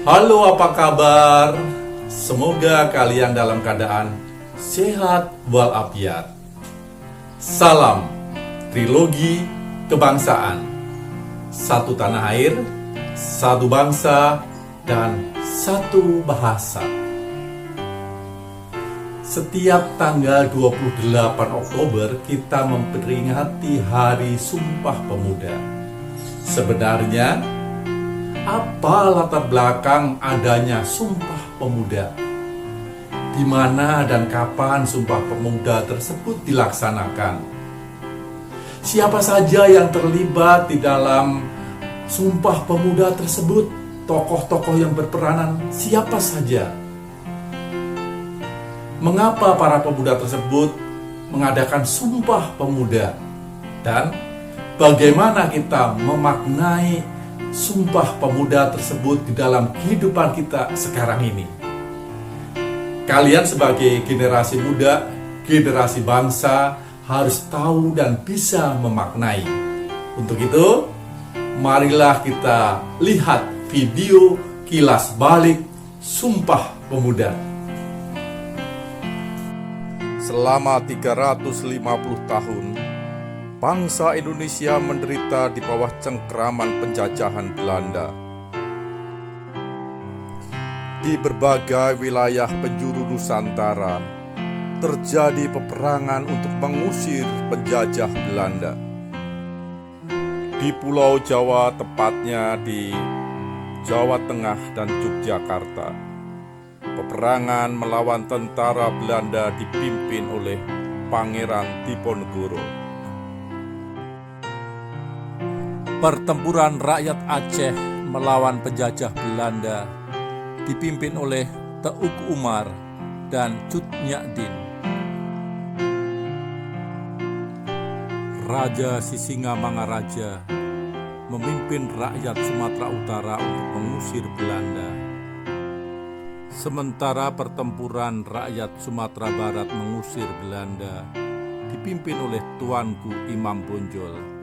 Halo, apa kabar? Semoga kalian dalam keadaan sehat walafiat. Salam Trilogi Kebangsaan. Satu tanah air, satu bangsa, dan satu bahasa. Setiap tanggal 28 Oktober kita memperingati Hari Sumpah Pemuda. Sebenarnya, apa latar belakang adanya Sumpah Pemuda? Di mana dan kapan Sumpah Pemuda tersebut dilaksanakan? Siapa saja yang terlibat di dalam Sumpah Pemuda tersebut? Tokoh-tokoh yang berperanan siapa saja? Mengapa para pemuda tersebut mengadakan Sumpah Pemuda? Dan bagaimana kita memaknai Sumpah Pemuda tersebut di dalam kehidupan kita sekarang ini? Kalian sebagai generasi muda, generasi bangsa harus tahu dan bisa memaknai. Untuk itu, marilah kita lihat video kilas balik Sumpah Pemuda. Selama 350 tahun, bangsa Indonesia menderita di bawah cengkraman penjajahan Belanda. Di berbagai wilayah penjuru Nusantara, terjadi peperangan untuk mengusir penjajah Belanda. Di Pulau Jawa, tepatnya di Jawa Tengah dan Yogyakarta, peperangan melawan tentara Belanda dipimpin oleh Pangeran Diponegoro. Pertempuran rakyat Aceh melawan penjajah Belanda dipimpin oleh Teuku Umar dan Cut Nyak Dien. Raja Sisingamangaraja memimpin rakyat Sumatera Utara untuk mengusir Belanda. Sementara pertempuran rakyat Sumatera Barat mengusir Belanda dipimpin oleh Tuanku Imam Bonjol.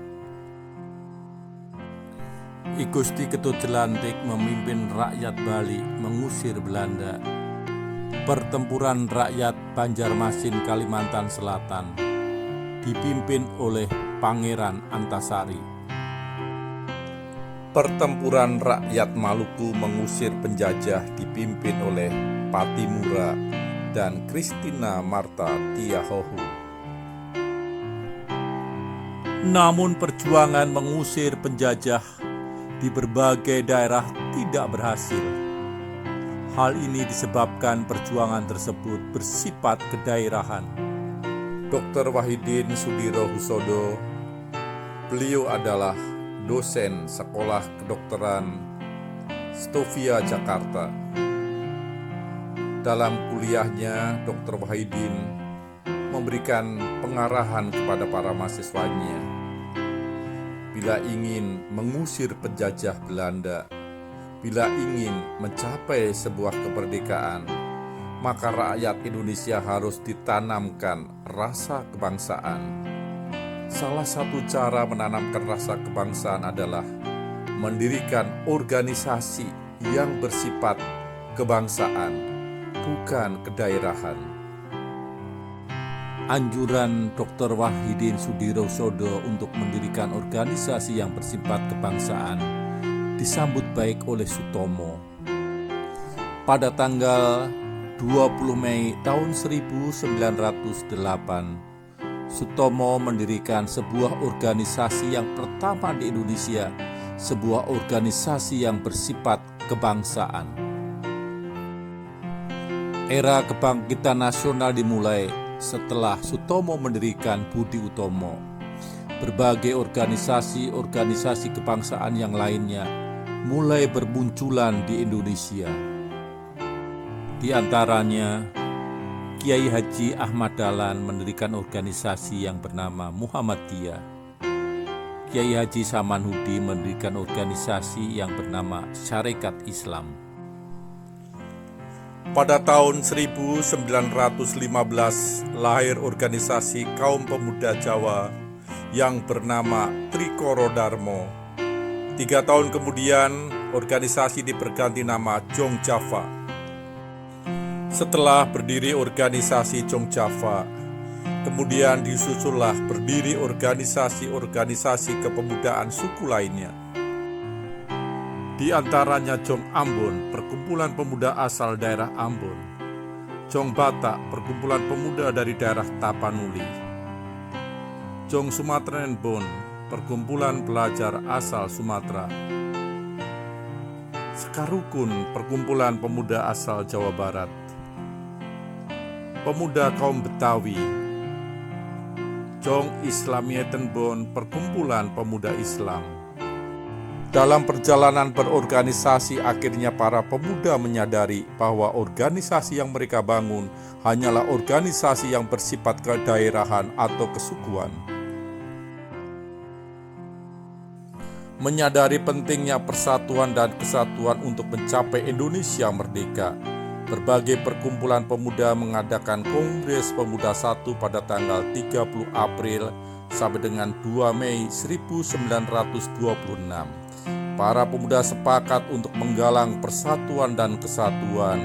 I Gusti Ketut Jelantik memimpin rakyat Bali mengusir Belanda. Pertempuran rakyat Banjarmasin Kalimantan Selatan dipimpin oleh Pangeran Antasari. Pertempuran rakyat Maluku mengusir penjajah dipimpin oleh Patimura dan Christina Marta Tiahohu. Namun perjuangan mengusir penjajah di berbagai daerah tidak berhasil. Hal ini disebabkan perjuangan tersebut bersifat kedaerahan. Dr. Wahidin Sudirohusodo, beliau adalah dosen Sekolah Kedokteran Stovia Jakarta. Dalam kuliahnya, Dr. Wahidin memberikan pengarahan kepada para mahasiswanya. Bila ingin mengusir penjajah Belanda, bila ingin mencapai sebuah kemerdekaan, maka rakyat Indonesia harus ditanamkan rasa kebangsaan. Salah satu cara menanamkan rasa kebangsaan adalah mendirikan organisasi yang bersifat kebangsaan, bukan kedaerahan. Anjuran Dr. Wahidin Sudirohusodo untuk mendirikan organisasi yang bersifat kebangsaan disambut baik oleh Sutomo. Pada tanggal 20 Mei tahun 1908, Sutomo mendirikan sebuah organisasi yang pertama di Indonesia, sebuah organisasi yang bersifat kebangsaan. Era kebangkitan nasional dimulai setelah Sutomo mendirikan Budi Utomo. Berbagai organisasi kebangsaan yang lainnya mulai bermunculan di Indonesia. Di antaranya, Kiai Haji Ahmad Dahlan mendirikan organisasi yang bernama Muhammadiyah. Kiai Haji Samanhudi mendirikan organisasi yang bernama Syarikat Islam. Pada tahun 1915 lahir organisasi kaum pemuda Jawa yang bernama Trikoro Darmo. 3 tahun kemudian organisasi diberganti nama Jong Java. Setelah berdiri organisasi Jong Java, kemudian disusullah berdiri organisasi-organisasi kepemudaan suku lainnya. Di antaranya Jong Ambon, perkumpulan pemuda asal daerah Ambon. Jong Batak, perkumpulan pemuda dari daerah Tapanuli. Jong Sumateren Bon, perkumpulan pelajar asal Sumatera. Sekarukun, perkumpulan pemuda asal Jawa Barat. Pemuda kaum Betawi. Jong Islamieten Bon, perkumpulan pemuda Islam. Dalam perjalanan berorganisasi, akhirnya para pemuda menyadari bahwa organisasi yang mereka bangun hanyalah organisasi yang bersifat kedaerahan atau kesukuan. Menyadari pentingnya persatuan dan kesatuan untuk mencapai Indonesia merdeka, berbagai perkumpulan pemuda mengadakan Kongres Pemuda 1 pada tanggal 30 April sampai dengan 2 Mei 1926. Para pemuda sepakat untuk menggalang persatuan dan kesatuan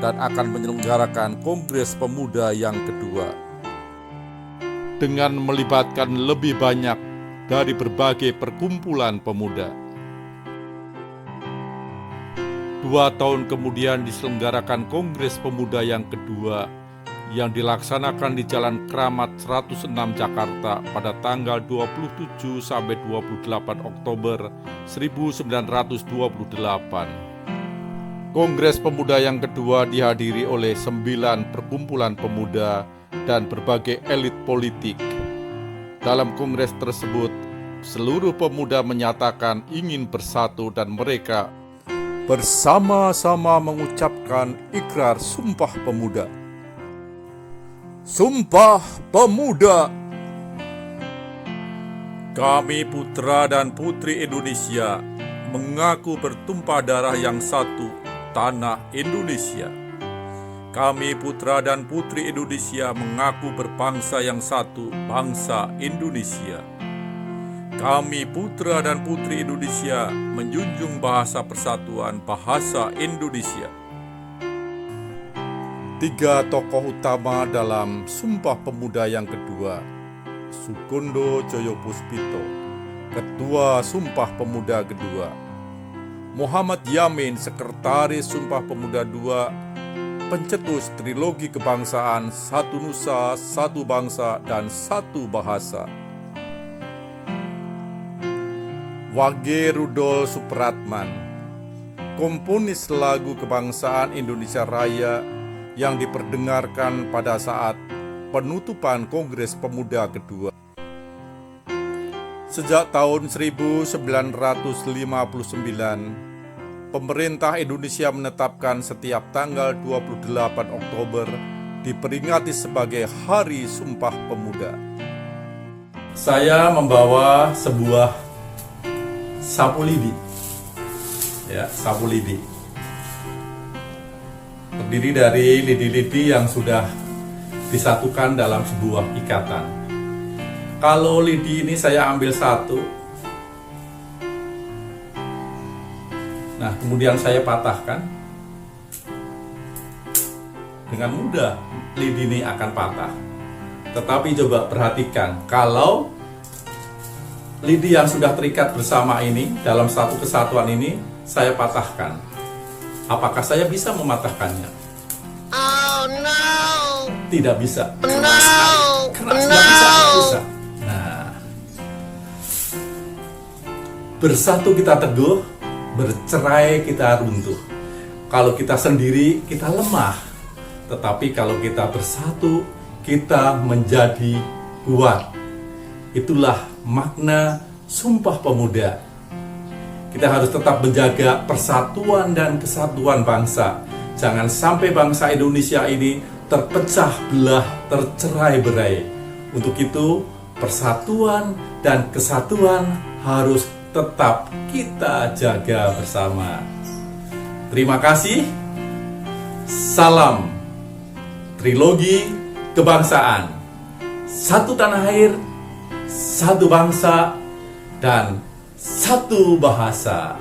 dan akan menyelenggarakan Kongres Pemuda yang kedua dengan melibatkan lebih banyak dari berbagai perkumpulan pemuda. 2 tahun kemudian diselenggarakan Kongres Pemuda yang kedua yang dilaksanakan di Jalan Kramat 106 Jakarta pada tanggal 27 sampai 28 Oktober 1928. Kongres Pemuda yang kedua dihadiri oleh 9 perkumpulan pemuda dan berbagai elit politik. Dalam kongres tersebut, seluruh pemuda menyatakan ingin bersatu dan mereka bersama-sama mengucapkan ikrar Sumpah Pemuda. Sumpah Pemuda. Kami putra dan putri Indonesia mengaku bertumpah darah yang satu, tanah Indonesia. Kami putra dan putri Indonesia mengaku berbangsa yang satu, bangsa Indonesia. Kami putra dan putri Indonesia menjunjung bahasa persatuan, bahasa Indonesia. 3 tokoh utama dalam Sumpah Pemuda yang kedua, Sukondo Joyopuspito, Ketua Sumpah Pemuda kedua, Muhammad Yamin, Sekretaris Sumpah Pemuda II, pencetus trilogi kebangsaan Satu Nusa, Satu Bangsa, dan Satu Bahasa. Wage Rudolf Supratman, komponis lagu kebangsaan Indonesia Raya yang diperdengarkan pada saat penutupan Kongres Pemuda kedua. Sejak tahun 1959, pemerintah Indonesia menetapkan setiap tanggal 28 Oktober diperingati sebagai Hari Sumpah Pemuda. Saya membawa sebuah sapu lidi. Sapu lidi. Terdiri dari lidi-lidi yang sudah disatukan dalam sebuah ikatan. Kalau lidi ini saya ambil satu, nah kemudian saya patahkan, dengan mudah lidi ini akan patah. Tetapi coba perhatikan, kalau lidi yang sudah terikat bersama ini dalam satu kesatuan ini saya patahkan, apakah saya bisa mematahkannya? Oh no! Tidak bisa. No! Keras, No! nggak bisa. Nah, bersatu kita teguh, bercerai kita runtuh. Kalau kita sendiri, kita lemah. Tetapi kalau kita bersatu, kita menjadi kuat. Itulah makna Sumpah Pemuda. Kita harus tetap menjaga persatuan dan kesatuan bangsa. Jangan sampai bangsa Indonesia ini terpecah belah, tercerai-berai. Untuk itu, persatuan dan kesatuan harus tetap kita jaga bersama. Terima kasih. Salam Trilogi Kebangsaan. Satu tanah air, satu bangsa, dan satu bahasa.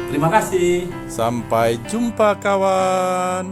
Terima kasih. Sampai jumpa kawan.